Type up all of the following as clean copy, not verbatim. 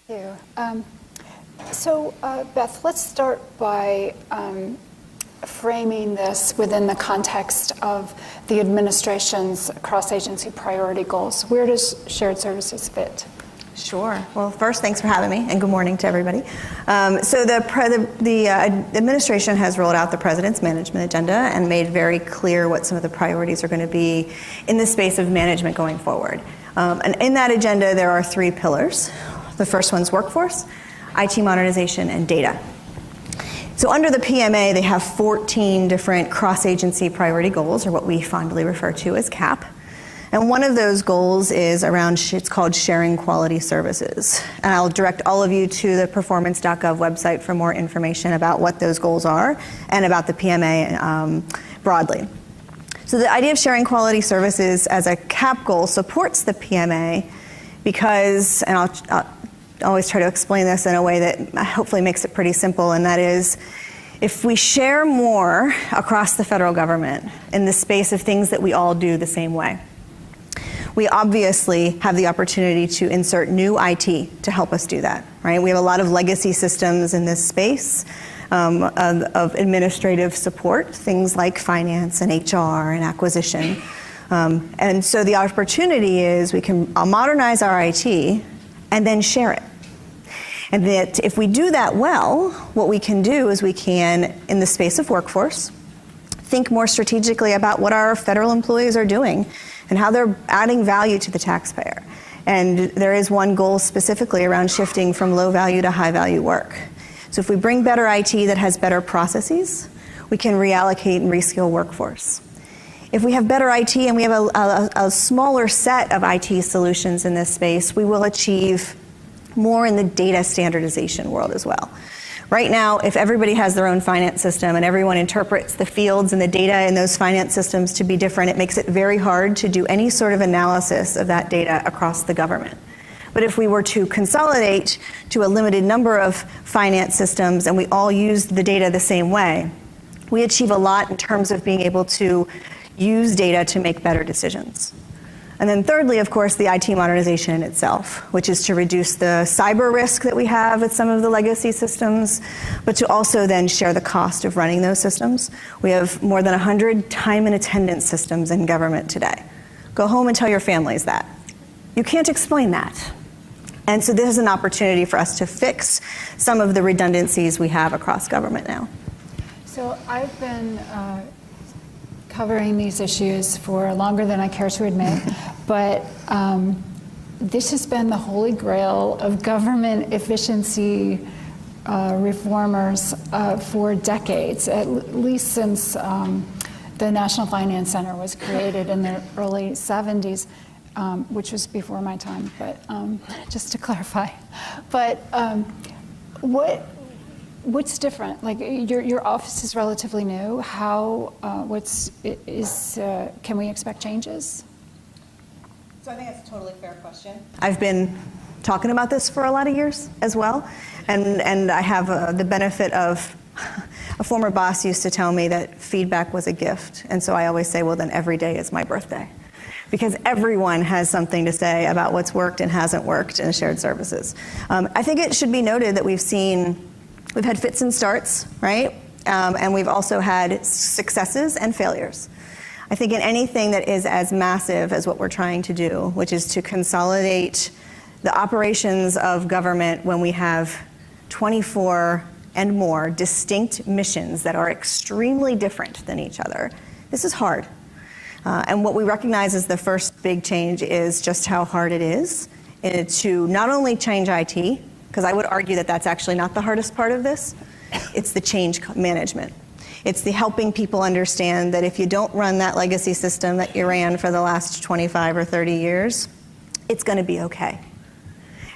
Thank you. Beth, let's start by framing this within the context of the administration's cross-agency priority goals. Where does shared services fit? Sure. Well, first, thanks for having me, and good morning to everybody. The administration has rolled out the President's management agenda and made very clear what some of the priorities are going to be in the space of management going forward. And in that agenda, there are 3 pillars. The first one's workforce, IT modernization, and data. So under the PMA, they have 14 different cross-agency priority goals, or what we fondly refer to as CAP. And one of those goals is around, it's called sharing quality services. And I'll direct all of you to the performance.gov website for more information about what those goals are and about the PMA broadly. So the idea of sharing quality services as a CAP goal supports the PMA because, and I'll always try to explain this in a way that hopefully makes it pretty simple, and that is, if we share more across the federal government in the space of things that we all do the same way, we obviously have the opportunity to insert new IT to help us do that, right? We have a lot of legacy systems in this space of administrative support, things like finance and HR and acquisition. And so the opportunity is we can modernize our IT and then share it. And that if we do that well, what we can do is we can, in the space of workforce, think more strategically about what our federal employees are doing and how they're adding value to the taxpayer. And there is one goal specifically around shifting from low value to high value work. So if we bring better IT that has better processes, we can reallocate and reskill workforce. If we have better IT and we have a smaller set of IT solutions in this space, we will achieve more in the data standardization world as well. Right now, if everybody has their own finance system and everyone interprets the fields and the data in those finance systems to be different, it makes it very hard to do any sort of analysis of that data across the government. But if we were to consolidate to a limited number of finance systems and we all use the data the same way, we achieve a lot in terms of being able to use data to make better decisions. And then thirdly, of course, the IT modernization in itself, which is to reduce the cyber risk that we have with some of the legacy systems, but to also then share the cost of running those systems. We have more than 100 time and attendance systems in government today. Go home and tell your families that. You can't explain that. And so this is an opportunity for us to fix some of the redundancies we have across government now. So I've been covering these issues for longer than I care to admit, but this has been the holy grail of government efficiency reformers for decades, at least since the National Finance Center was created in the early 70s, which was before my time, but just to clarify. But what's different? Like your office is relatively new. How? Can we expect changes? So I think that's a totally fair question. I've been talking about this for a lot of years as well, and I have the benefit of a former boss used to tell me that feedback was a gift, and so I always say, well, then every day is my birthday. Because everyone has something to say about what's worked and hasn't worked in shared services. I think it should be noted that we've had fits and starts, right? And we've also had successes and failures. I think in anything that is as massive as what we're trying to do, which is to consolidate the operations of government when we have 24 and more distinct missions that are extremely different than each other, this is hard. And what we recognize as the first big change is just how hard it is to not only change IT, because I would argue that that's actually not the hardest part of this, it's the change management. It's the helping people understand that if you don't run that legacy system that you ran for the last 25 or 30 years, it's going to be okay.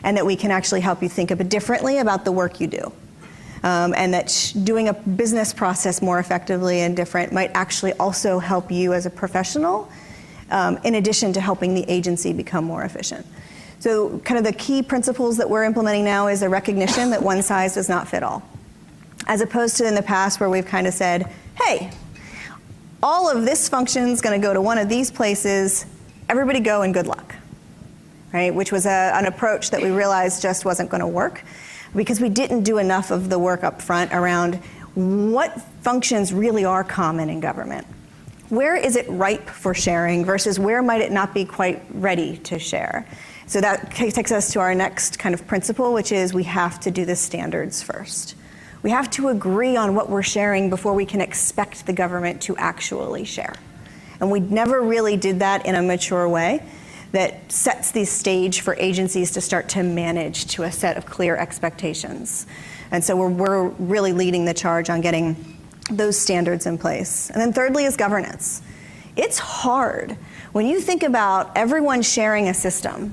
And that we can actually help you think a bit differently about the work you do. And that doing a business process more effectively and different might actually also help you as a professional, in addition to helping the agency become more efficient. So kind of the key principles that we're implementing now is a recognition that one size does not fit all. As opposed to in the past where we've kind of said, hey, all of this function is going to go to one of these places, everybody go and good luck. right? Which was an approach that we realized just wasn't going to work because we didn't do enough of the work up front around what functions really are common in government. Where is it ripe for sharing versus where might it not be quite ready to share? So that takes us to our next kind of principle, which is we have to do the standards first. We have to agree on what we're sharing before we can expect the government to actually share. And we never really did that in a mature way that sets the stage for agencies to start to manage to a set of clear expectations. And so we're really leading the charge on getting those standards in place. And then thirdly is governance. It's hard when you think about everyone sharing a system,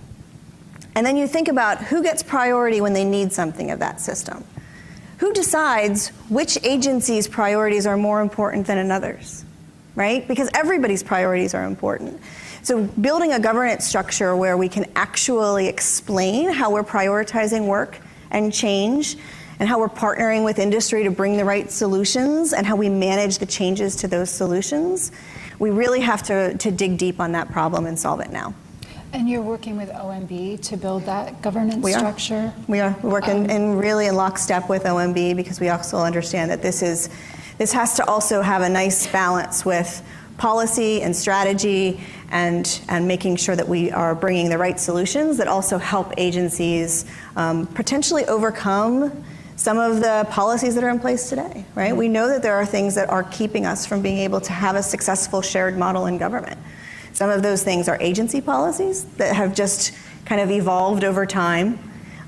and then you think about who gets priority when they need something of that system. Who decides which agency's priorities are more important than another's, right? Because everybody's priorities are important. So building a governance structure where we can actually explain how we're prioritizing work and change, and how we're partnering with industry to bring the right solutions, and how we manage the changes to those solutions, we really have to dig deep on that problem and solve it now. And you're working with OMB to build that governance structure? We are. We're working really in lockstep with OMB because we also understand that this has to also have a nice balance with policy and strategy and making sure that we are bringing the right solutions that also help agencies potentially overcome some of the policies that are in place today, right? We know that there are things that are keeping us from being able to have a successful shared model in government. Some of those things are agency policies that have just kind of evolved over time.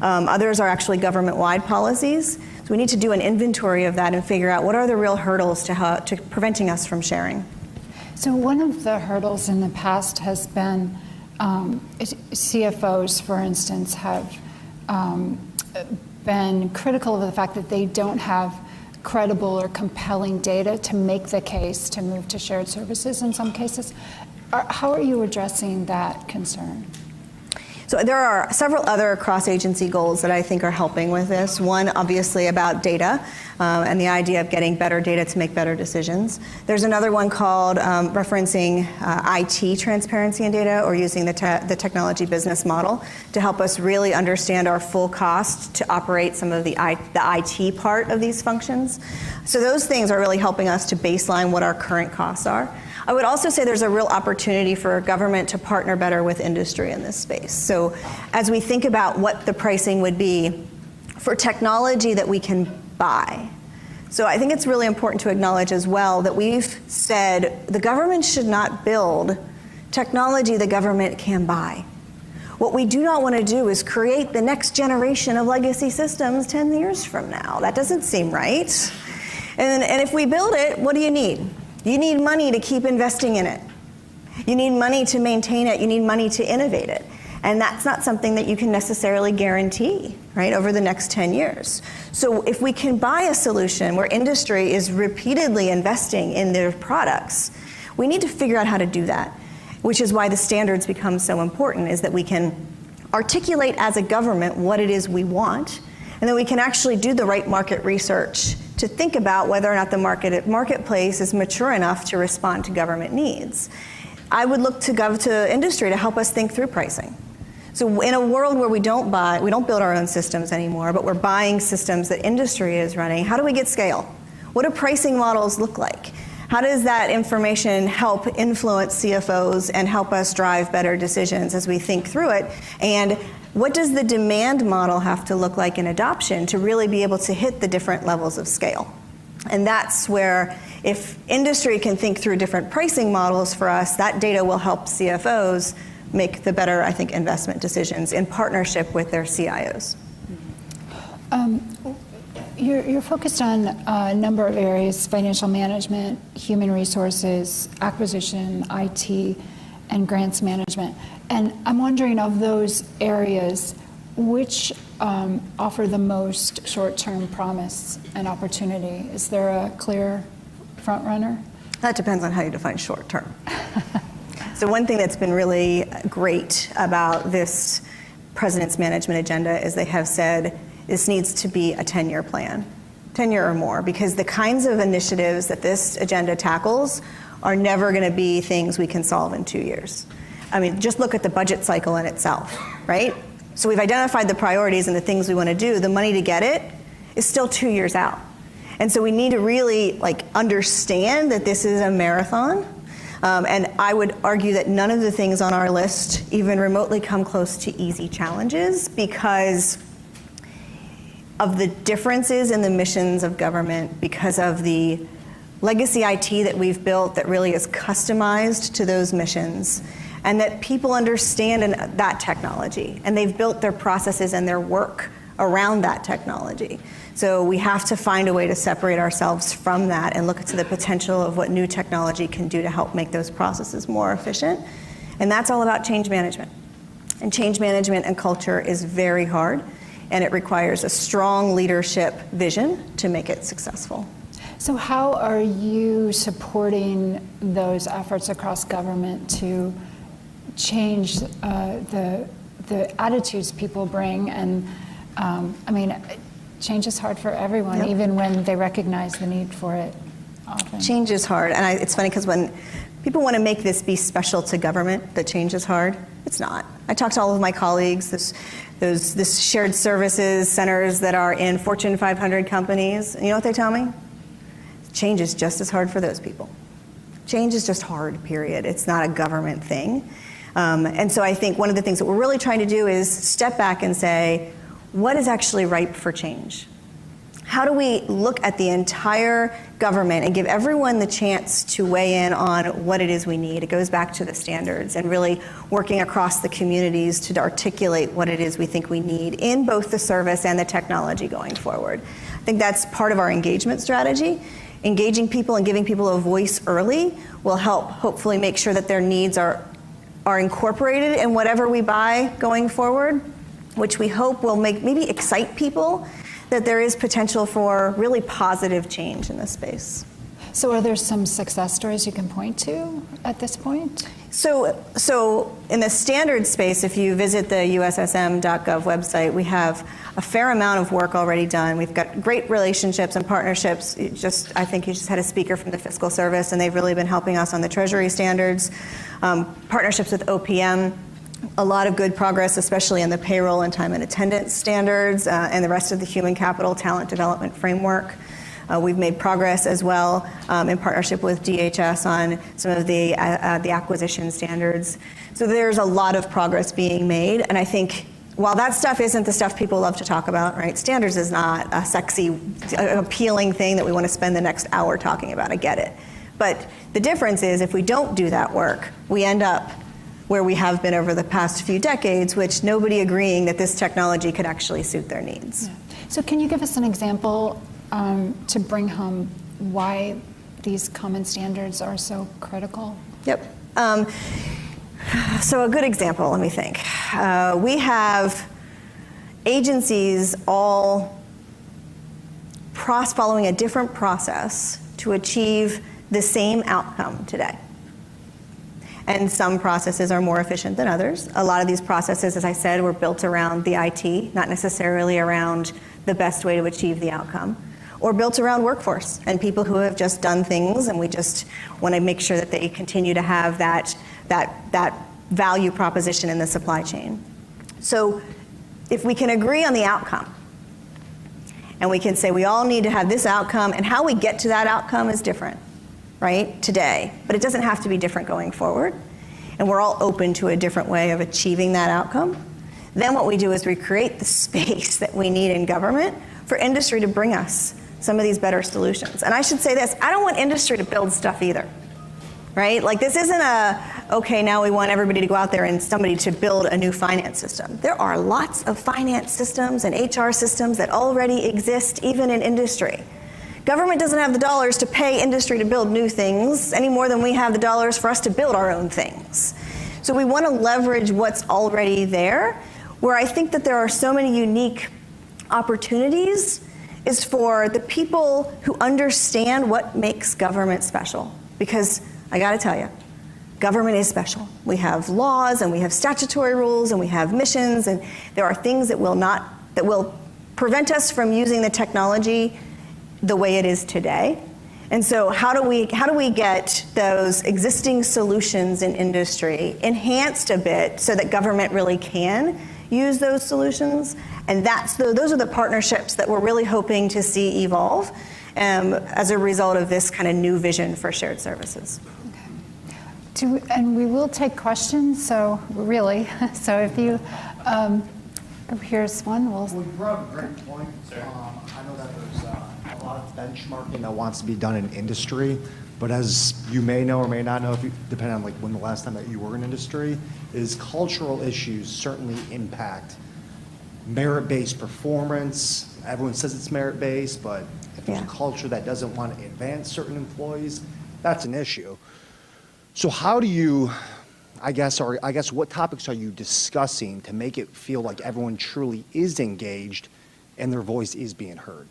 Others are actually government-wide policies. So we need to do an inventory of that and figure out what are the real hurdles to preventing us from sharing. So one of the hurdles in the past has been CFOs, for instance, have been critical of the fact that they don't have credible or compelling data to make the case to move to shared services in some cases. How are you addressing that concern? So there are several other cross-agency goals that I think are helping with this. One, obviously, about data and the idea of getting better data to make better decisions. There's another one called referencing IT transparency in data, or using the technology business model to help us really understand our full cost to operate some of the IT part of these functions. So those things are really helping us to baseline what our current costs are. I would also say there's a real opportunity for government to partner better with industry in this space. So as we think about what the pricing would be for technology that we can buy. So I think it's really important to acknowledge as well that we've said the government should not build technology the government can buy. What we do not want to do is create the next generation of legacy systems 10 years from now. That doesn't seem right. And if we build it, what do you need? You need money to keep investing in it. You need money to maintain it. You need money to innovate it. And that's not something that you can necessarily guarantee, right, over the next 10 years. So if we can buy a solution where industry is repeatedly investing in their products, we need to figure out how to do that, which is why the standards become so important, is that we can articulate as a government what it is we want, and then we can actually do the right market research to think about whether or not the marketplace is mature enough to respond to government needs. I would look to industry to help us think through pricing. So in a world where we don't build our own systems anymore, but we're buying systems that industry is running, how do we get scale? What do pricing models look like? How does that information help influence CFOs and help us drive better decisions as we think through it? And what does the demand model have to look like in adoption to really be able to hit the different levels of scale? And that's where, if industry can think through different pricing models for us, that data will help CFOs make the better, I think, investment decisions in partnership with their CIOs. You're focused on a number of areas: financial management, human resources, acquisition, IT, and grants management. And I'm wondering, of those areas, which offer the most short-term promise and opportunity? Is there a clear front runner? That depends on how you define short-term. So one thing that's been really great about this President's management agenda is they have said this needs to be a 10-year plan, 10-year or more, because the kinds of initiatives that this agenda tackles are never going to be things we can solve in 2 years. I mean, just look at the budget cycle in itself, right? So we've identified the priorities and the things we want to do. The money to get it is still 2 years out. And so we need to really understand that this is a marathon. And I would argue that none of the things on our list even remotely come close to easy challenges because of the differences in the missions of government, because of the legacy IT that we've built that really is customized to those missions, and that people understand that technology, and they've built their processes and their work around that technology. So we have to find a way to separate ourselves from that and look to the potential of what new technology can do to help make those processes more efficient. And that's all about change management. And change management and culture is very hard, and it requires a strong leadership vision to make it successful. So how are you supporting those efforts across government to change the attitudes people bring? And change is hard for everyone, Yep. even when they recognize the need for it often. Change is hard, and it's funny because when people want to make this be special to government, that change is hard, it's not. I talk to all of my colleagues, this shared services centers that are in Fortune 500 companies, and you know what they tell me? Change is just as hard for those people. Change is just hard, period. It's not a government thing. And so I think one of the things that we're really trying to do is step back and say, what is actually ripe for change? How do we look at the entire government and give everyone the chance to weigh in on what it is we need? It goes back to the standards and really working across the communities to articulate what it is we think we need in both the service and the technology going forward. I think that's part of our engagement strategy. Engaging people and giving people a voice early will help hopefully make sure that their needs are incorporated in whatever we buy going forward, which we hope will maybe excite people that there is potential for really positive change in this space. So are there some success stories you can point to at this point? So in the standard space, if you visit the USSM.gov website, we have a fair amount of work already done. We've got great relationships and partnerships. I think you just had a speaker from the Fiscal Service, and they've really been helping us on the Treasury standards. Partnerships with OPM, a lot of good progress, especially in the payroll and time and attendance standards, and the rest of the human capital talent development framework. We've made progress as well in partnership with DHS on some of the acquisition standards. So there's a lot of progress being made, and I think while that stuff isn't the stuff people love to talk about, right? Standards is not a sexy, appealing thing that we want to spend the next hour talking about. I get it. But the difference is if we don't do that work, we end up where we have been over the past few decades, which nobody agreeing that this technology could actually suit their needs. Yeah. So can you give us an example to bring home why these common standards are so critical? Yep. So a good example, let me think. We have agencies all following a different process to achieve the same outcome today. And some processes are more efficient than others. A lot of these processes, as I said, were built around the IT, not necessarily around the best way to achieve the outcome, or built around workforce and people who have just done things, and we just want to make sure that they continue to have that value proposition in the supply chain. So if we can agree on the outcome, and we can say we all need to have this outcome, and how we get to that outcome is different, right, today, but it doesn't have to be different going forward, and we're all open to a different way of achieving that outcome, then what we do is we create the space that we need in government for industry to bring us some of these better solutions. And I should say this, I don't want industry to build stuff either, right? Like this isn't okay, now we want everybody to go out there and somebody to build a new finance system. There are lots of finance systems and HR systems that already exist even in industry. Government doesn't have the dollars to pay industry to build new things any more than we have the dollars for us to build our own things. So we want to leverage what's already there. Where I think that there are so many unique opportunities is for the people who understand what makes government special. Because I got to tell you, government is special. We have laws and we have statutory rules and we have missions, and there are things that will prevent us from using the technology the way it is today. And so how do we get those existing solutions in industry enhanced a bit so that government really can use those solutions? And those are the partnerships that we're really hoping to see evolve as a result of this kind of new vision for shared services. Okay. And we will take questions, so if you, here's one. Well, you brought up a great point. I know that there's a lot of benchmarking that wants to be done in industry, but as you may know or may not know, depending on like when the last time that you were in industry, is cultural issues certainly impact merit-based performance. Everyone says it's merit-based, but if there's a culture that doesn't want to advance certain employees, that's an issue. So how do you, I guess what topics are you discussing to make it feel like everyone truly is engaged and their voice is being heard?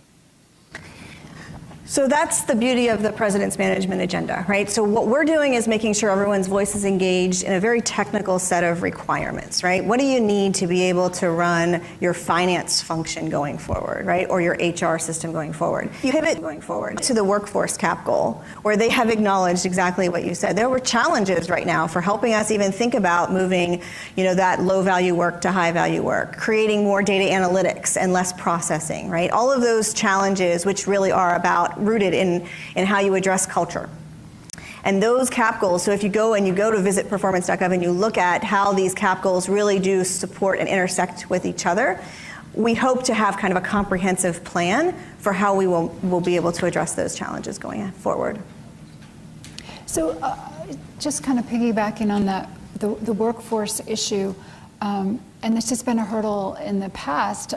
So that's the beauty of the President's Management Agenda, right? So what we're doing is making sure everyone's voice is engaged in a very technical set of requirements, right? What do you need to be able to run your finance function going forward, right? Or your HR system going forward? You pivot going forward to the workforce cap goal, where they have acknowledged exactly what you said. There were challenges right now for helping us even think about moving, that low value work to high value work, creating more data analytics and less processing, right? All of those challenges, which really are rooted in how you address culture. And those cap goals, so if you go to visitperformance.gov and you look at how these cap goals really do support and intersect with each other, we hope to have kind of a comprehensive plan for how we will be able to address those challenges going forward. So just kind of piggybacking on that, the workforce issue, and this has been a hurdle in the past.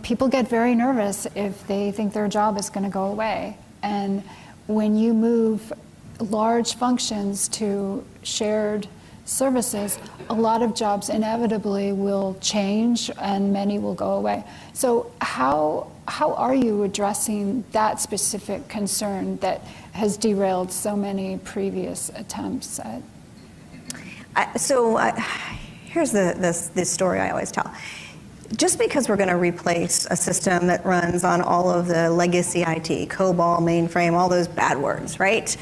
People get very nervous if they think their job is going to go away. And when you move large functions to shared services, a lot of jobs inevitably will change and many will go away. So how are you addressing that specific concern that has derailed so many previous attempts at? Here's the story I always tell. Just because we're going to replace a system that runs on all of the legacy IT, COBOL, mainframe, all those bad words, right,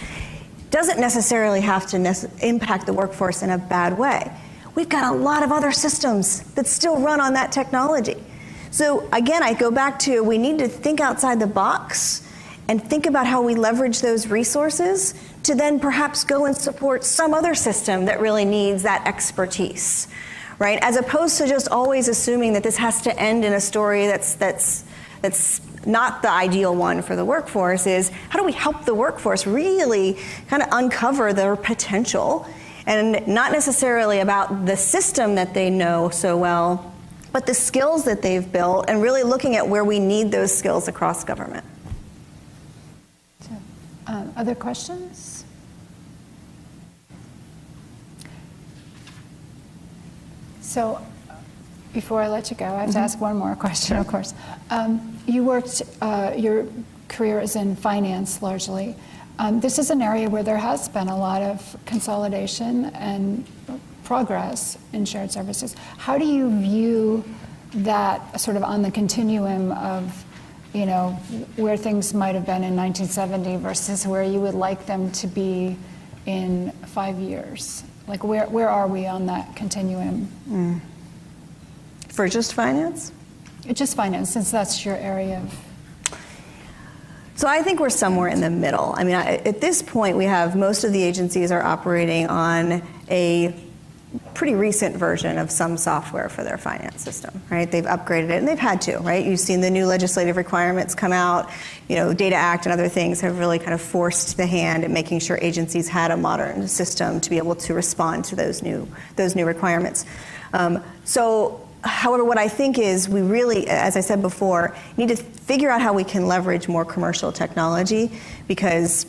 doesn't necessarily have to impact the workforce in a bad way. We've got a lot of other systems that still run on that technology. So again, I go back to we need to think outside the box and think about how we leverage those resources to then perhaps go and support some other system that really needs that expertise. Right? As opposed to just always assuming that this has to end in a story that's not the ideal one for the workforce, is how do we help the workforce really kind of uncover their potential, and not necessarily about the system that they know so well, but the skills that they've built, and really looking at where we need those skills across government. So, other questions? So, before I let you go, I have to ask one more question, of course. You worked, your career is in finance largely. This is an area where there has been a lot of consolidation and progress in shared services. How do you view that sort of on the continuum of, where things might have been in 1970 versus where you would like them to be in 5 years? Like, where are we on that continuum? For just finance? Just finance, since that's your area of... So I think we're somewhere in the middle. I mean, at this point, we have most of the agencies are operating on a pretty recent version of some software for their finance system, right? They've upgraded it, and they've had to, right? You've seen the new legislative requirements come out. Data Act and other things have really kind of forced the hand at making sure agencies had a modern system to be able to respond to those new requirements. However, what I think is we really, as I said before, need to figure out how we can leverage more commercial technology, because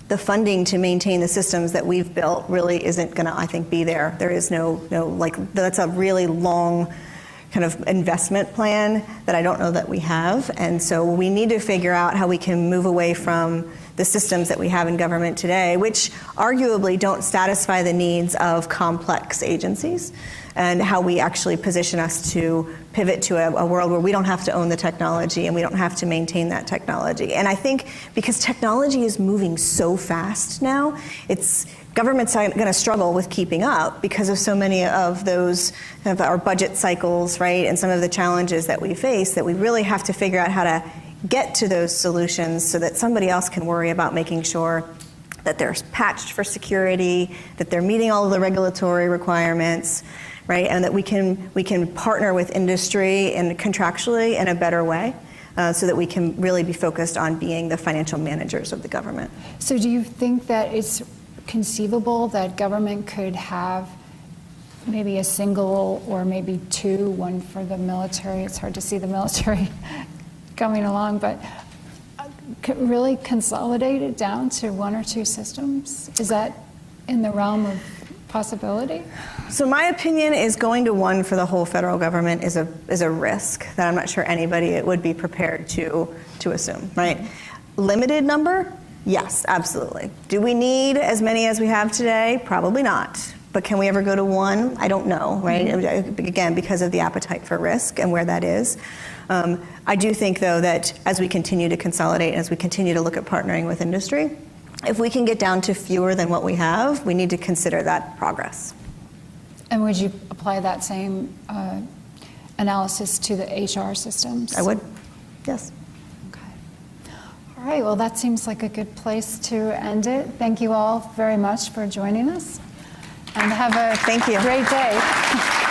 the funding to maintain the systems that we've built really isn't going to, I think, be there. There is no, that's a really long kind of investment plan that I don't know that we have. And so we need to figure out how we can move away from the systems that we have in government today, which arguably don't satisfy the needs of complex agencies, and how we actually position us to pivot to a world where we don't have to own the technology and we don't have to maintain that technology. And I think because technology is moving so fast now, government's going to struggle with keeping up because of so many of those kind of our budget cycles, right, and some of the challenges that we face, that we really have to figure out how to get to those solutions so that somebody else can worry about making sure that they're patched for security, that they're meeting all of the regulatory requirements, right, and that we can partner with industry and contractually in a better way, so that we can really be focused on being the financial managers of the government. So do you think that it's conceivable that government could have maybe a single or maybe two, one for the military? It's hard to see the military coming along, but could really consolidate it down to one or two systems? Is that in the realm of possibility? So my opinion is going to one for the whole federal government is a risk that I'm not sure anybody would be prepared to assume, right? Limited number? Yes, absolutely. Do we need as many as we have today? Probably not. But can we ever go to one? I don't know, right? Again, because of the appetite for risk and where that is. I do think, though, that as we continue to consolidate, as we continue to look at partnering with industry, if we can get down to fewer than what we have, we need to consider that progress. And would you apply that same analysis to the HR systems? I would, yes. Okay. All right, well, that seems like a good place to end it. Thank you all very much for joining us, and have a Thank you. great day.